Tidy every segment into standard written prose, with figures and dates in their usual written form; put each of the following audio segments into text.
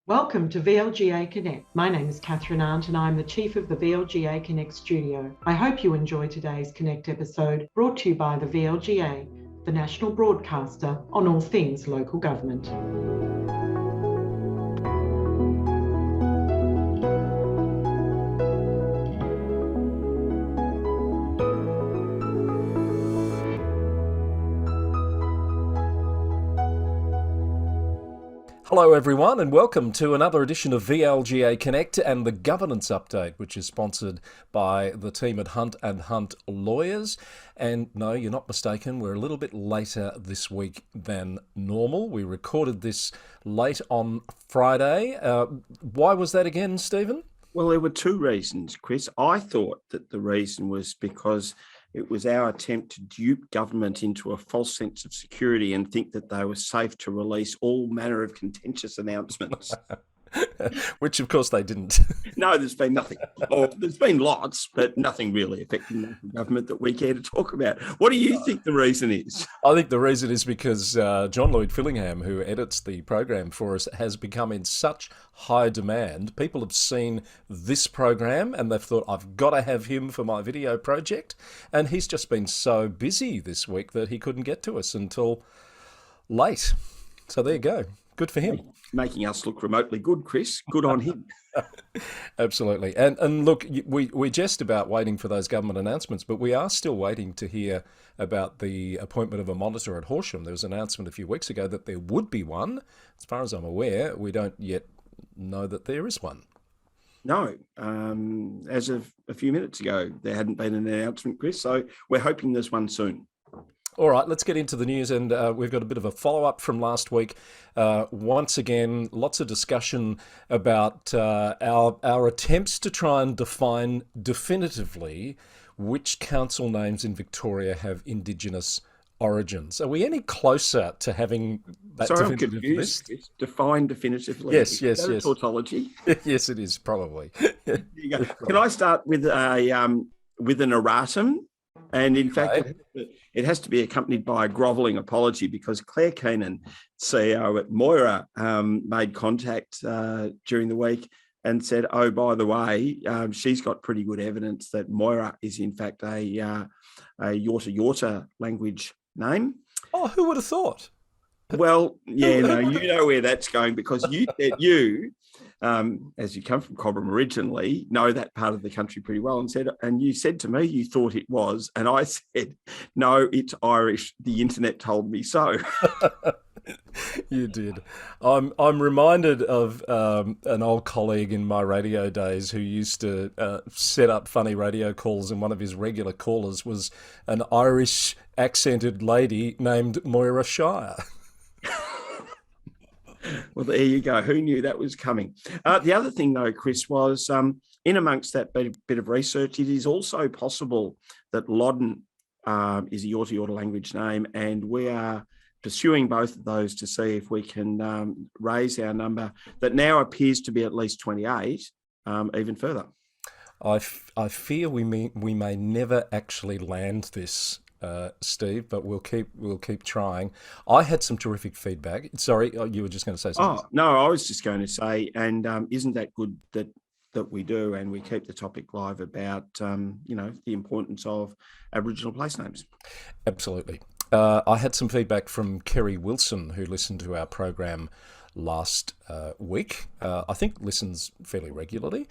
Welcome to VLGA Connect. My name is Catherine Arndt and I'm the Chief of the VLGA Connect studio. I hope you enjoy today's Connect episode brought to you by the VLGA, the national broadcaster on all things local government. Hello everyone and welcome to another edition of VLGA Connect and the Governance Update, which is sponsored by the team at Hunt and Hunt Lawyers. And no, you're not mistaken, we're a little bit later this week than normal. We recorded this late on Friday. Why was that again, Stephen? Well, there were two reasons, Chris. I thought that the reason was because it was our attempt to dupe government into a false sense of security and think that they were safe to release all manner of contentious announcements. Which, of course, they didn't. No, there's been nothing. Or there's been lots, but nothing really affecting local government that we care to talk about. What do you think the reason is? I think the reason is because John Lloyd Fillingham, who edits the program for us, has become in such high demand. People have seen this program and they've thought, I've got to have him for my video project. And he's just been so busy this week that he couldn't get to us until late. So there you go. Good for him. Making us look remotely good, Chris. Good on him. Absolutely. And look, we're just about waiting for those government announcements, but we are still waiting to hear about the appointment of a monitor at Horsham. There was an announcement a few weeks ago that there would be one. As far as I'm aware, we don't yet know that there is one. No, as of a few minutes ago, there hadn't been an announcement, Chris. So we're hoping there's one soon. All right, let's get into the news, and we've got a bit of a follow-up from last week. Once again, lots of discussion about our attempts to try and define definitively which council names in Victoria have Indigenous origins. Are we any closer to having that definitive list? It's defined definitively. Yes. Tautology. Yes, it is, probably. There you go. Can I start with an erratum? And in fact, it has to be accompanied by a grovelling apology because Claire Keenan, CEO at Moira, made contact during the week and said, oh, by the way, she's got pretty good evidence that Moira is in fact a Yorta language name. Oh, who would have thought? Well, yeah, no, you know where that's going because you said as you come from Cobram originally, know that part of the country pretty well, and you said to me you thought it was, and I said, no, it's Irish. The internet told me so. You did. I'm reminded of an old colleague in my radio days who used to set up funny radio calls, and one of his regular callers was an Irish accented lady named Moira Shire. Well, there you go. Who knew that was coming? The other thing, though, Chris, was in amongst that bit of research, it is also possible that Loddon is a Yorta language name, and we are pursuing both of those to see if we can raise our number that now appears to be at least 28 even further. I fear we may never actually land this, Steve, but we'll keep trying. I had some terrific feedback. Sorry, you were just going to say something. Oh no, I was just going to say, and isn't that good that we do, and we keep the topic live about the importance of Aboriginal place names. Absolutely. I had some feedback from Kerry Wilson, who listened to our program last week. I think listens fairly regularly.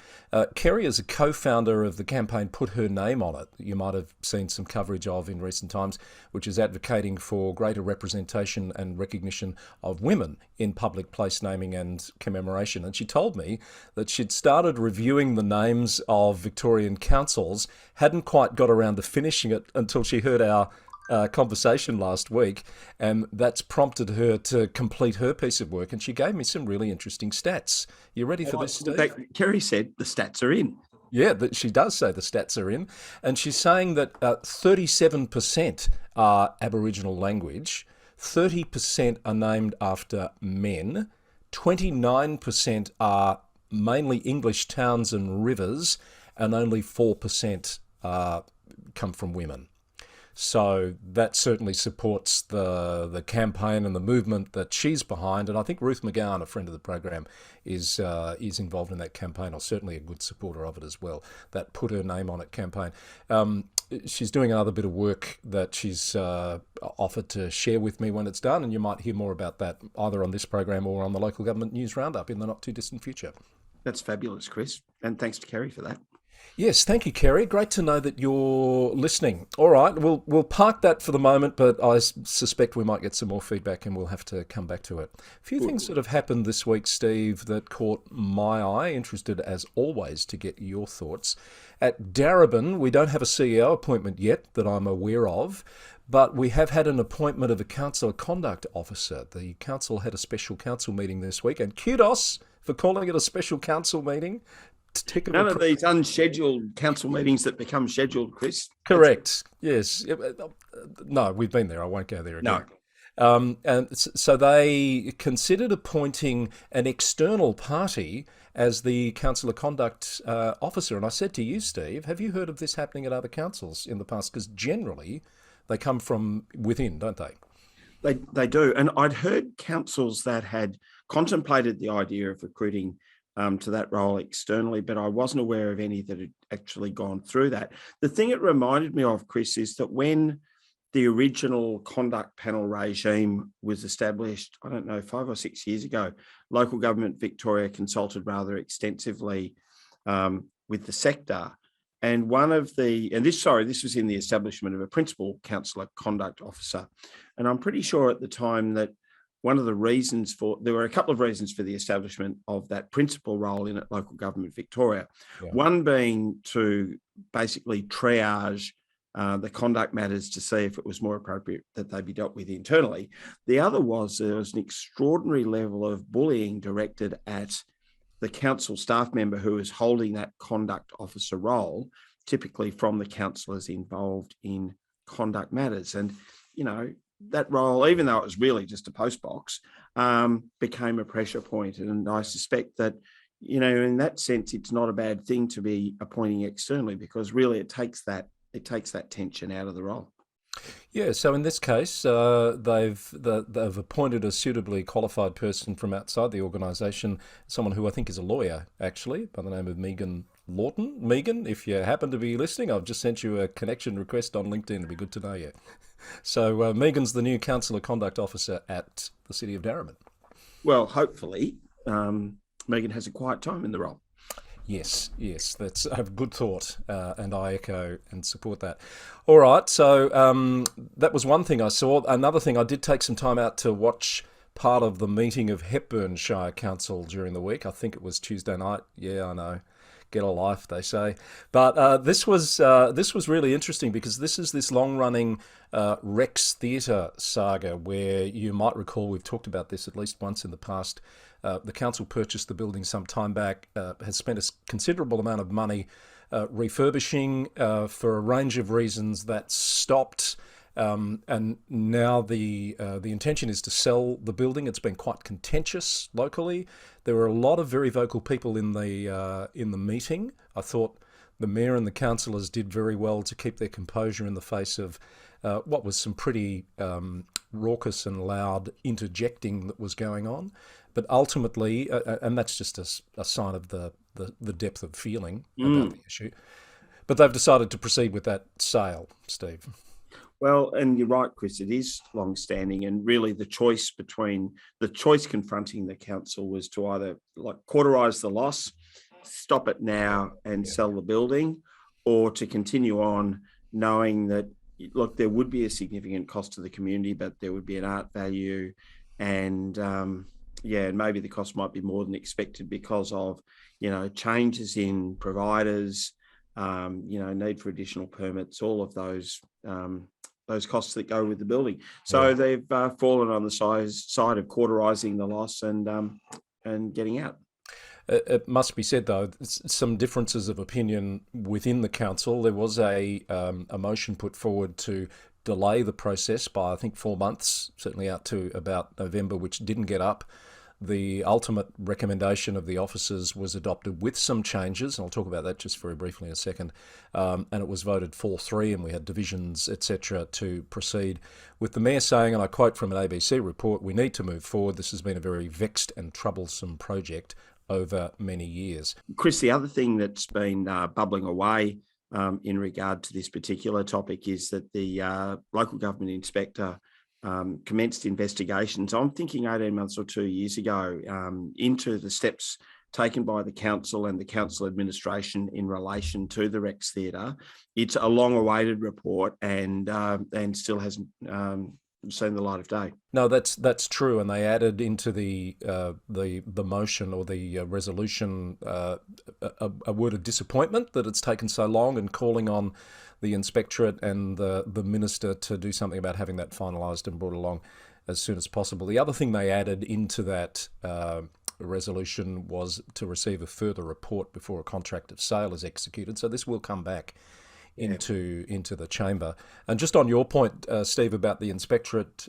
Kerry is a co-founder of the campaign Put Her Name On It, that you might have seen some coverage of in recent times, which is advocating for greater representation and recognition of women in public place naming and commemoration. And she told me that she'd started reviewing the names of Victorian councils, hadn't quite got around to finishing it until she heard our conversation last week, and that's prompted her to complete her piece of work, and she gave me some really interesting stats. You ready for this, Steve? Kerry said the stats are in. Yeah, she does say the stats are in, and she's saying that 37% are Aboriginal language, 30% are named after men, 29% are mainly English towns and rivers, and only 4% come from women. So that certainly supports the campaign and the movement that she's behind. And I think Ruth McGowan, a friend of the program, is involved in that campaign, or certainly a good supporter of it as well. That Put Her Name On It campaign. She's doing another bit of work that she's offered to share with me when it's done, and you might hear more about that either on this program or on the Local Government News Roundup in the not too distant future. That's fabulous, Chris. And thanks to Kerry for that. Yes, thank you, Kerry. Great to know that you're listening. All right, we'll park that for the moment, but I suspect we might get some more feedback and we'll have to come back to it. A few things that have happened this week, Steve, that caught my eye. Interested, as always, to get your thoughts. At Darebin, we don't have a CEO appointment yet that I'm aware of, but we have had an appointment of a councillor conduct officer. The council had a special council meeting this week, and kudos for calling it a special council meeting. None of these unscheduled council meetings that become scheduled, Chris. Correct. Yes. No, we've been there. I won't go there again. No. And so they considered appointing an external party as the councillor conduct officer. And I said to you, Steve, have you heard of this happening at other councils in the past? Because generally they come from within, don't they? They do. And I'd heard councils that had contemplated the idea of recruiting to that role externally, but I wasn't aware of any that had actually gone through that. The thing it reminded me of, Chris, is that when the original conduct panel regime was established, I don't know, 5 or 6 years ago, Local Government Victoria consulted rather extensively with the sector. And this was in the establishment of a principal councillor conduct officer. And I'm pretty sure at the time that there were a couple of reasons for the establishment of that principal role in Local Government Victoria. Yeah. One being to basically triage the conduct matters to see if it was more appropriate that they be dealt with internally. The other was there was an extraordinary level of bullying directed at the council staff member who is holding that conduct officer role, typically from the councillors involved in conduct matters. And, that role, even though it was really just a postbox, became a pressure point. And I suspect that, in that sense, it's not a bad thing to be appointing externally, because really it takes that tension out of the role. Yeah, so in this case, they've appointed a suitably qualified person from outside the organisation, someone who I think is a lawyer, actually, by the name of Megan Lawton. Megan, if you happen to be listening, I've just sent you a connection request on LinkedIn. It'd be good to know you. So Megan's the new councillor conduct officer at the City of Darebin. Well, hopefully Megan has a quiet time in the role. Yes, that's a good thought, and I echo and support that. All right, so that was one thing I saw. Another thing, I did take some time out to watch part of the meeting of Hepburn Shire Council during the week. I think it was Tuesday night. Yeah, I know. Get a life, they say. But this was really interesting, because this is this long-running Rex Theatre saga where you might recall we've talked about this at least once in the past. The council purchased the building some time back, has spent a considerable amount of money refurbishing for a range of reasons. That stopped. And now the intention is to sell the building. It's been quite contentious locally. There were a lot of very vocal people in the meeting. I thought the mayor and the councillors did very well to keep their composure in the face of what was some pretty raucous and loud interjecting that was going on. But ultimately, and that's just a sign of the depth of feeling about the issue. But they've decided to proceed with that sale, Steve. Well, and you're right, Chris, it is long-standing, and really the choice confronting the council was to either cauterise the loss, stop it now and sell the building, or to continue on knowing that, look, there would be a significant cost to the community, but there would be an art value, and and maybe the cost might be more than expected because of, changes in providers, need for additional permits, all of those costs that go with the building. So they've fallen on the side of cauterising the loss and getting out. It must be said, though, some differences of opinion within the council. There was a motion put forward to delay the process by, I think, 4 months, certainly out to about November, which didn't get up. The ultimate recommendation of the officers was adopted with some changes, and I'll talk about that just very briefly in a second, and it was voted 4-3, and we had divisions, etc., to proceed, with the Mayor saying, and I quote from an ABC report, "We need to move forward. This has been a very vexed and troublesome project over many years." Chris, the other thing that's been bubbling away in regard to this particular topic is that the local government inspector commenced investigations, I'm thinking 18 months or 2 years ago, into the steps taken by the council and the council administration in relation to the Rex Theatre. It's a long-awaited report and still hasn't seen the light of day. No, that's true, and they added into the motion or the resolution a word of disappointment that it's taken so long, and calling on the inspectorate and the minister to do something about having that finalised and brought along as soon as possible. The other thing they added into that resolution was to receive a further report before a contract of sale is executed. So this will come back into the chamber. And just on your point, Steve, about the inspectorate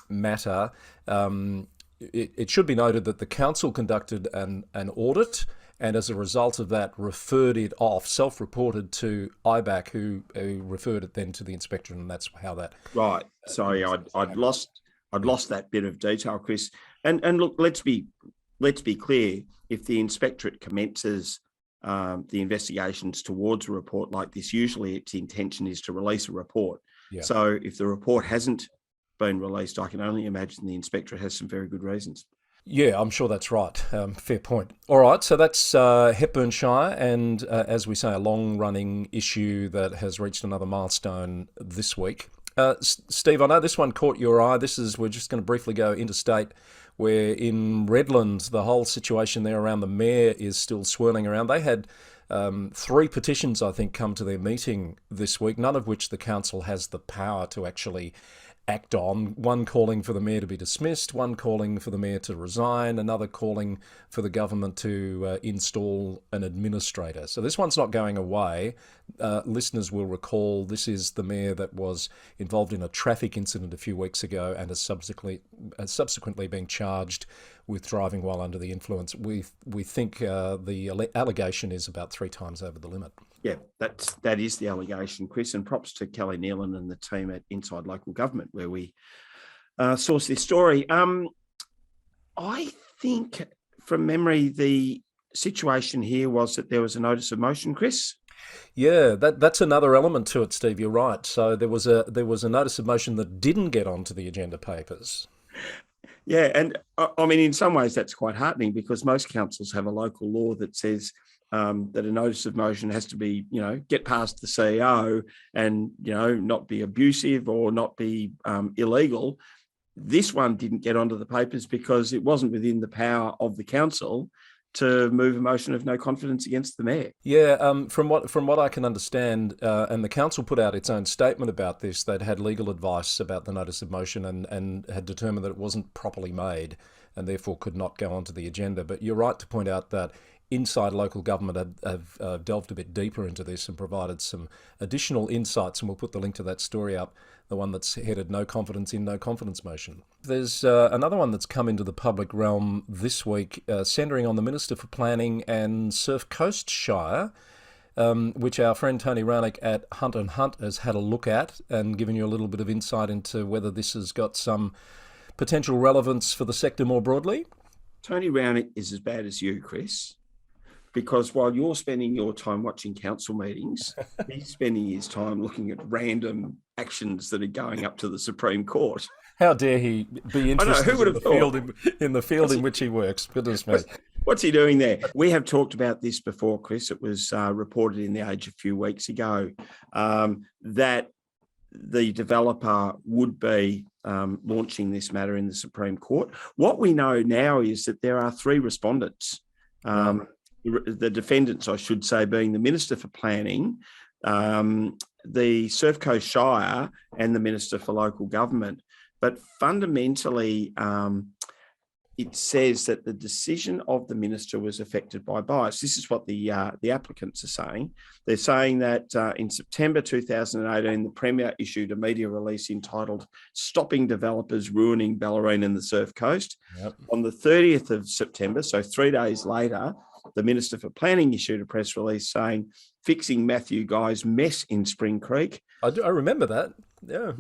matter, it should be noted that the council conducted an audit, and as a result of that, referred it off, self-reported to IBAC, who referred it then to the inspector, and that's how that. Right. Sorry, I'd lost that bit of detail, Chris. And look, let's be clear. If the inspectorate commences the investigations towards a report like this, usually its intention is to release a report. Yeah. So if the report hasn't been released, I can only imagine the inspectorate has some very good reasons. Yeah, I'm sure that's right. Fair point. All right, so that's Hepburnshire, and as we say, a long-running issue that has reached another milestone this week. Steve, I know this one caught your eye. We're just going to briefly go interstate, where in Redlands, the whole situation there around the mayor is still swirling around. They had 3 petitions, I think, come to their meeting this week, none of which the council has the power to actually act on. One calling for the mayor to be dismissed, one calling for the mayor to resign, another calling for the government to install an administrator. So this one's not going away. Listeners will recall this is the mayor that was involved in a traffic incident a few weeks ago and has subsequently been charged with driving while under the influence. We think the allegation is about 3 times over the limit. Yeah, that is the allegation, Chris, and props to Kelly Nealon and the team at Inside Local Government, where we source this story. I think, from memory, the situation here was that there was a notice of motion, Chris. Yeah, that's another element to it, Steve. You're right. So there was a notice of motion that didn't get onto the agenda papers. Yeah, and I mean, in some ways that's quite heartening, because most councils have a local law that says that a notice of motion has to be, get past the CEO and, not be abusive or not be illegal. This one didn't get onto the papers because it wasn't within the power of the council to move a motion of no confidence against the mayor. Yeah, from what I can understand, and the council put out its own statement about this, they'd had legal advice about the notice of motion and had determined that it wasn't properly made and therefore could not go onto the agenda. But you're right to point out that Inside Local Government have delved a bit deeper into this and provided some additional insights, and we'll put the link to that story up, the one that's headed No Confidence in No Confidence Motion. There's another one that's come into the public realm this week, centering on the Minister for Planning and Surf Coast Shire, which our friend Tony Rownick at Hunt and Hunt has had a look at and given you a little bit of insight into whether this has got some potential relevance for the sector more broadly. Tony Rownick is as bad as you, Chris. Because while you're spending your time watching council meetings, he's spending his time looking at random actions that are going up to the Supreme Court. How dare he be interested in the field in which he works? Goodness me. What's he doing there? We have talked about this before, Chris. It was reported in The Age a few weeks ago that the developer would be launching this matter in the Supreme Court. What we know now is that there are 3 respondents. The defendants, I should say, being the Minister for Planning, the Surf Coast Shire and the Minister for Local Government. But fundamentally, it says that the decision of the minister was affected by bias. This is what the applicants are saying. They're saying that in September 2018, the Premier issued a media release entitled "Stopping Developers Ruining Bellarine and the Surf Coast." Yep. On the 30th of September, so 3 days later, the Minister for Planning issued a press release saying, "Fixing Matthew Guy's mess in Spring Creek." I remember that. Yeah.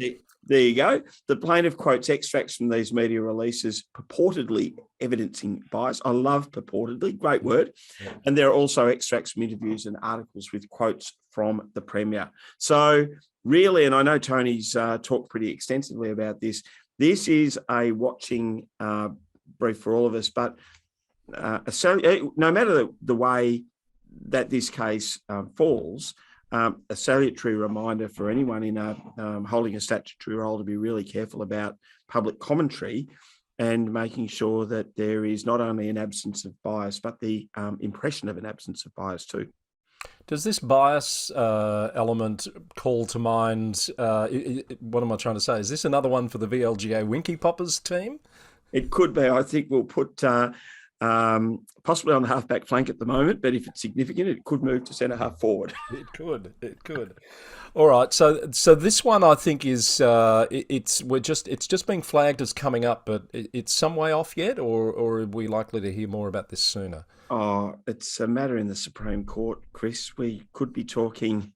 There you go. The plaintiff quotes extracts from these media releases purportedly evidencing bias. I love purportedly, great word. Yeah. And there are also extracts from interviews and articles with quotes from the Premier. So really, and I know Tony's talked pretty extensively about this, this is a watching brief for all of us, but no matter the way that this case falls, a salutary reminder for anyone in holding a statutory role to be really careful about public commentary and making sure that there is not only an absence of bias, but the impression of an absence of bias too. Does this bias element call to mind, what am I trying to say? Is this another one for the VLGA Winky Poppers team? It could be. I think we'll put possibly on the halfback flank at the moment, but if it's significant, it could move to centre half forward. It could. All right. So this one I think is it's just being flagged as coming up, but it's some way off yet, or are we likely to hear more about this sooner? Oh, it's a matter in the Supreme Court, Chris. We could be talking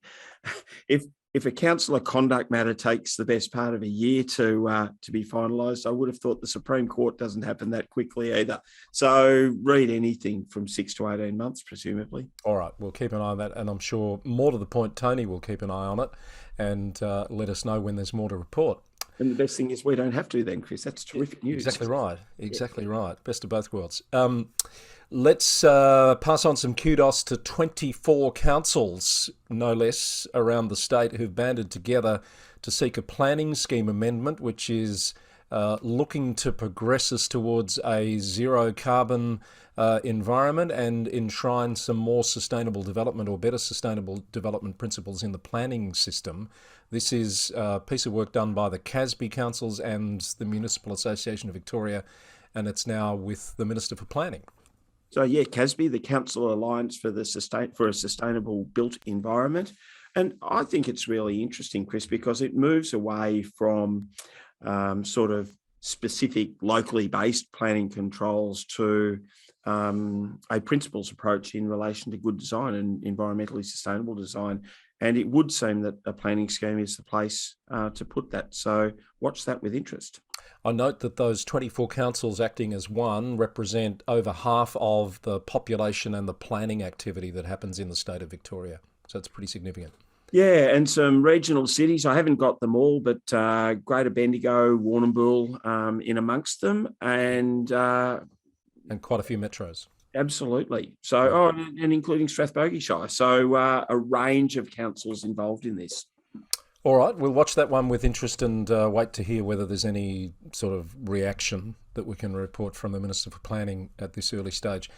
if a councillor conduct matter takes the best part of a year to be finalised. I would have thought the Supreme Court doesn't happen that quickly either. So read anything from 6 to 18 months, presumably. All right, we'll keep an eye on that, and I'm sure more to the point, Tony will keep an eye on it and let us know when there's more to report. And the best thing is we don't have to then, Chris. That's terrific news. Exactly right. Right. Best of both worlds. Let's pass on some kudos to 24 councils, no less, around the state who've banded together to seek a planning scheme amendment, which is looking to progress us towards a zero carbon environment and enshrine some more sustainable development or better sustainable development principles in the planning system. This is a piece of work done by the Casby councils and the Municipal Association of Victoria, and it's now with the Minister for Planning. So yeah, Casby, the Council Alliance for a Sustainable Built Environment. And I think it's really interesting, Chris, because it moves away from sort of specific locally based planning controls to a principles approach in relation to good design and environmentally sustainable design. And it would seem that a planning scheme is the place to put that. So watch that with interest. I note that those 24 councils acting as one represent over half of the population and the planning activity that happens in the state of Victoria. So it's pretty significant. Yeah, and some regional cities. I haven't got them all, but Greater Bendigo, Warrnambool in amongst them, and quite a few metros. Absolutely. So, and including Strathbogie-Shire. So a range of councils involved in this. All right, we'll watch that one with interest and wait to hear whether there's any sort of reaction that we can report from the Minister for Planning at this early stage.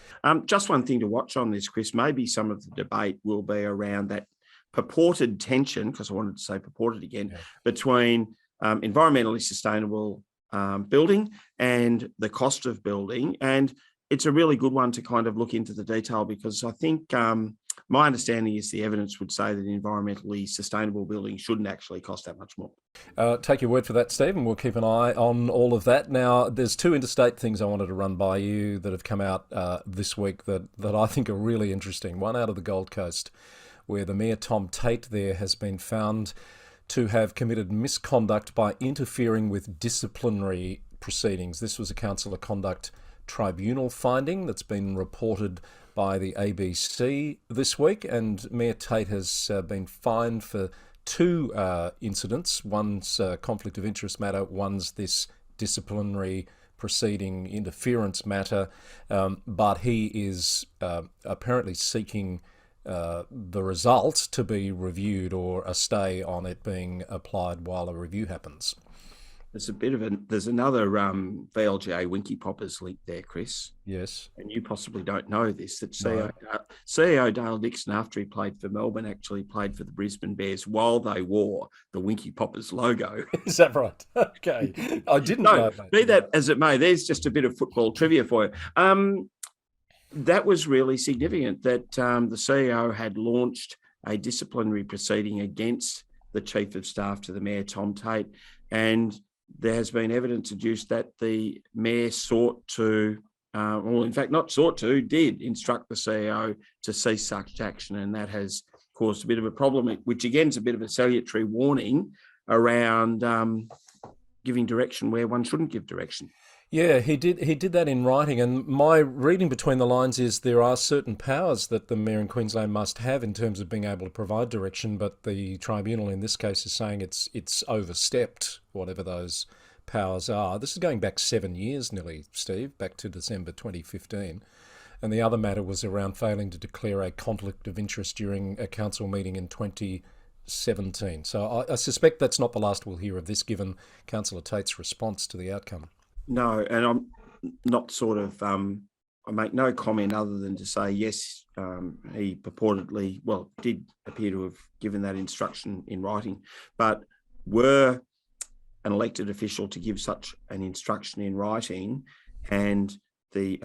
Just one thing to watch on this, Chris, maybe some of the debate will be around that purported tension, because I wanted to say purported again, between environmentally sustainable building and the cost of building. And it's a really good one to kind of look into the detail, because I think my understanding is the evidence would say that environmentally sustainable buildings shouldn't actually cost that much more. Take your word for that, Stephen. We'll keep an eye on all of that. Now, there's two interstate things I wanted to run by you that have come out this week that I think are really interesting. One out of the Gold Coast, where the Mayor Tom Tate there has been found to have committed misconduct by interfering with disciplinary proceedings. This was a Councillor Conduct Tribunal finding that's been reported by the ABC this week, and Mayor Tate has been fined for two incidents. One's a conflict of interest matter, one's this disciplinary proceeding interference matter, but he is apparently seeking the result to be reviewed or a stay on it being applied while a review happens. there's another VLGA Winky Poppers link there, Chris. Yes. And you possibly don't know this, that No. CEO Dale Dixon, after he played for Melbourne, actually played for the Brisbane Bears while they wore the Winky Poppers logo. Is that right? Okay. I didn't know that. Be that as it may, there's just a bit of football trivia for you. That was really significant that the CEO had launched a disciplinary proceeding against the Chief of Staff to the Mayor, Tom Tate, and there has been evidence adduced that the Mayor did instruct the CEO to cease such action, and that has caused a bit of a problem, which again is a bit of a salutary warning around giving direction where one shouldn't give direction. Yeah, he did that in writing, and my reading between the lines is there are certain powers that the Mayor in Queensland must have in terms of being able to provide direction, but the tribunal in this case is saying it's overstepped whatever those powers are. This is going back 7 years nearly, Steve, back to December 2015. And the other matter was around failing to declare a conflict of interest during a council meeting in 2017. So I suspect that's not the last we'll hear of this, given Councillor Tate's response to the outcome. No, and I'm not I make no comment other than to say, yes, he purportedly, did appear to have given that instruction in writing, but were an elected official to give such an instruction in writing and the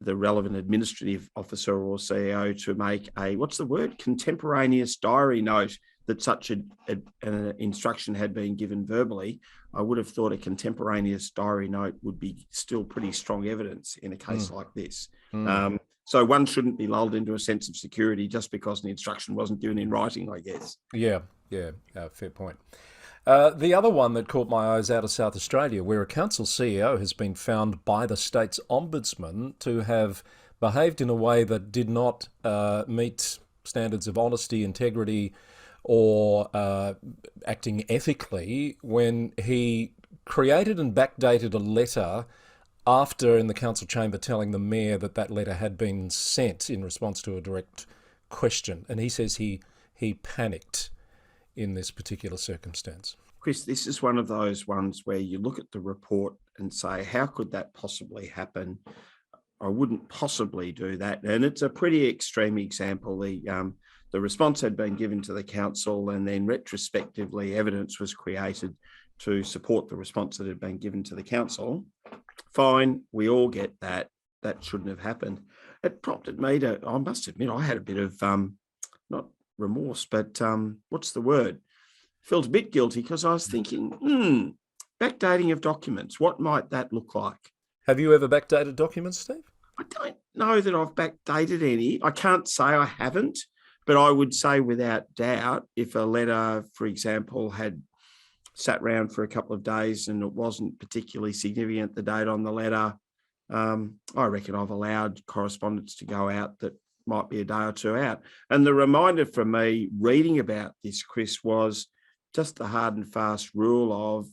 relevant administrative officer or CEO to make contemporaneous diary note that such an instruction had been given verbally, I would have thought a contemporaneous diary note would be still pretty strong evidence in a case like this. So one shouldn't be lulled into a sense of security just because an instruction wasn't given in writing, I guess. Yeah, fair point. The other one that caught my eye is out of South Australia, where a council CEO has been found by the state's ombudsman to have behaved in a way that did not meet standards of honesty, integrity, or acting ethically when he created and backdated a letter after in the council chamber telling the mayor that letter had been sent in response to a direct question. And he says he panicked in this particular circumstance. Chris, this is one of those ones where you look at the report and say, how could that possibly happen? I wouldn't possibly do that. And it's a pretty extreme example. The response had been given to the council, and then retrospectively evidence was created to support the response that had been given to the council. Fine, we all get that. That shouldn't have happened. It prompted me I must admit, I had a bit of, not remorse, but what's the word? Felt a bit guilty because I was thinking, backdating of documents, what might that look like? Have you ever backdated documents, Steve? I don't know that I've backdated any. I can't say I haven't, but I would say without doubt, if a letter, for example, had sat around for a couple of days and it wasn't particularly significant, the date on the letter, I reckon I've allowed correspondence to go out that might be a day or two out. And the reminder from me reading about this, Chris, was just the hard and fast rule of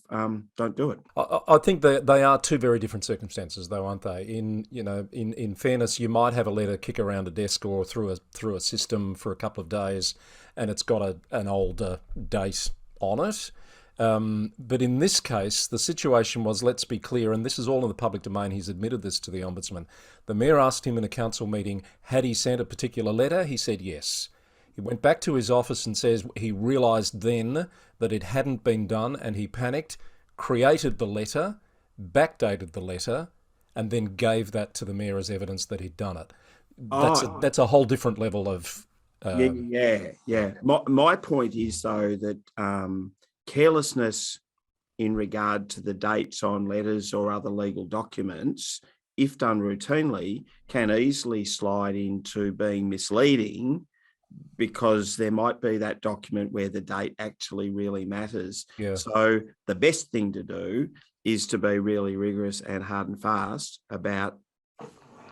don't do it. I think that they are two very different circumstances, though, aren't they? In fairness, you might have a letter kick around a desk or through a system for a couple of days, and it's got an older date on it. But in this case, the situation was, let's be clear, and this is all in the public domain, he's admitted this to the Ombudsman. The Mayor asked him in a council meeting, had he sent a particular letter? He said yes. He went back to his office and says he realised then that it hadn't been done, and he panicked, created the letter, backdated the letter, and then gave that to the Mayor as evidence that he'd done it. That's a whole different level of... Yeah. My point is, though, that carelessness in regard to the dates on letters or other legal documents, if done routinely, can easily slide into being misleading, because there might be that document where the date actually really matters. Yeah. So the best thing to do is to be really rigorous and hard and fast about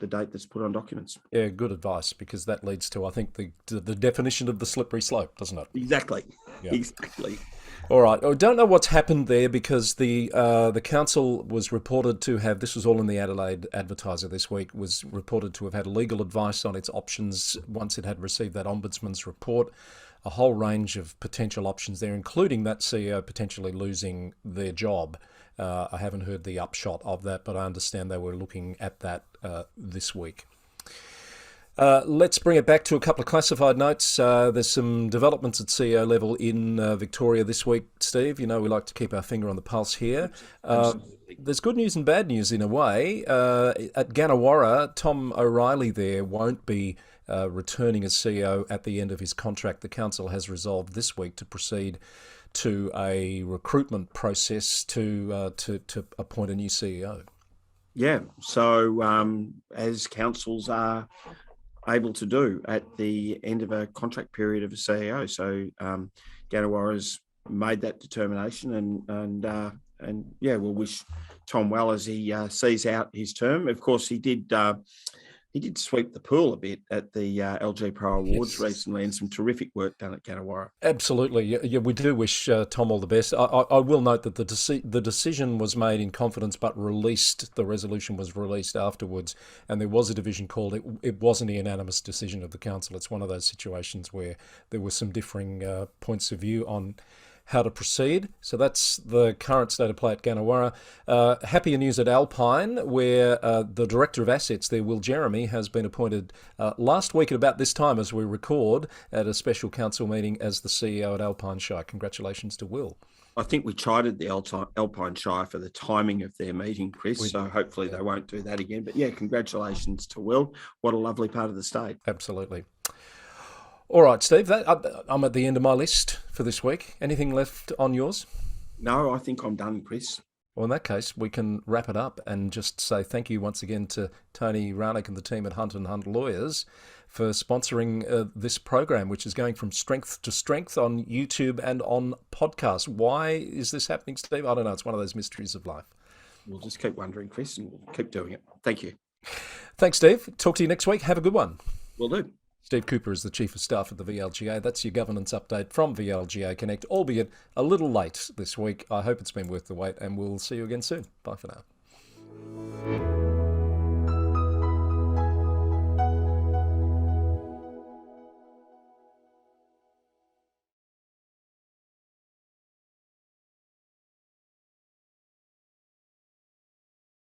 the date that's put on documents. Yeah, good advice, because that leads to, I think, the definition of the slippery slope, doesn't it? Exactly. Yeah. Exactly. All right. I don't know what's happened there, because the council was reported to have, this was all in the Adelaide Advertiser this week, was reported to have had legal advice on its options once it had received that Ombudsman's report. A whole range of potential options there, including that CEO potentially losing their job I haven't heard the upshot of that, but I understand they were looking at that this week. Let's bring it back to a couple of classified notes. There's some developments at CEO level in Victoria this week, Steve. You know, we like to keep our finger on the pulse here. There's good news and bad news in a way. At Gannawarra, Tom O'Reilly there won't be returning as CEO at the end of his contract. The council has resolved this week to proceed to a recruitment process to appoint a new CEO. Yeah, so as councils are able to do at the end of a contract period of a CEO. So Gannawarra's made that determination, and yeah, we'll wish Tom well as he sees out his term. Of course, he did sweep the pool a bit at the LG Pro Awards recently, and some terrific work done at Gannawarra. Absolutely. Yeah, we do wish Tom all the best. I will note that the decision was made in confidence, but the resolution was released afterwards, and there was a division called. It wasn't a unanimous decision of the council. It's one of those situations where there were some differing points of view on how to proceed. So that's the current state of play at Gannawarra. Happier news at Alpine, where the Director of Assets there, Will Jeremy, has been appointed last week at about this time as we record at a special council meeting as the CEO at Alpine Shire. Congratulations to Will. I think we chided the Alpine Shire for the timing of their meeting, Chris, so hopefully they won't do that again. But yeah, congratulations to Will. What a lovely part of the state. Absolutely. All right, Steve, I'm at the end of my list for this week. Anything left on yours? No, I think I'm done, Chris. Well, in that case, we can wrap it up and just say thank you once again to Tony Ranick and the team at Hunt & Hunt Lawyers for sponsoring this program, which is going from strength to strength on YouTube and on podcast. Why is this happening, Steve? I don't know. It's one of those mysteries of life. We'll just keep wondering, Chris, and we'll keep doing it. Thank you. Thanks, Steve. Talk to you next week. Have a good one. Will do. Steve Cooper is the Chief of Staff at the VLGA. That's your governance update from VLGA Connect, albeit a little late this week. I hope it's been worth the wait, and we'll see you again soon. Bye for now.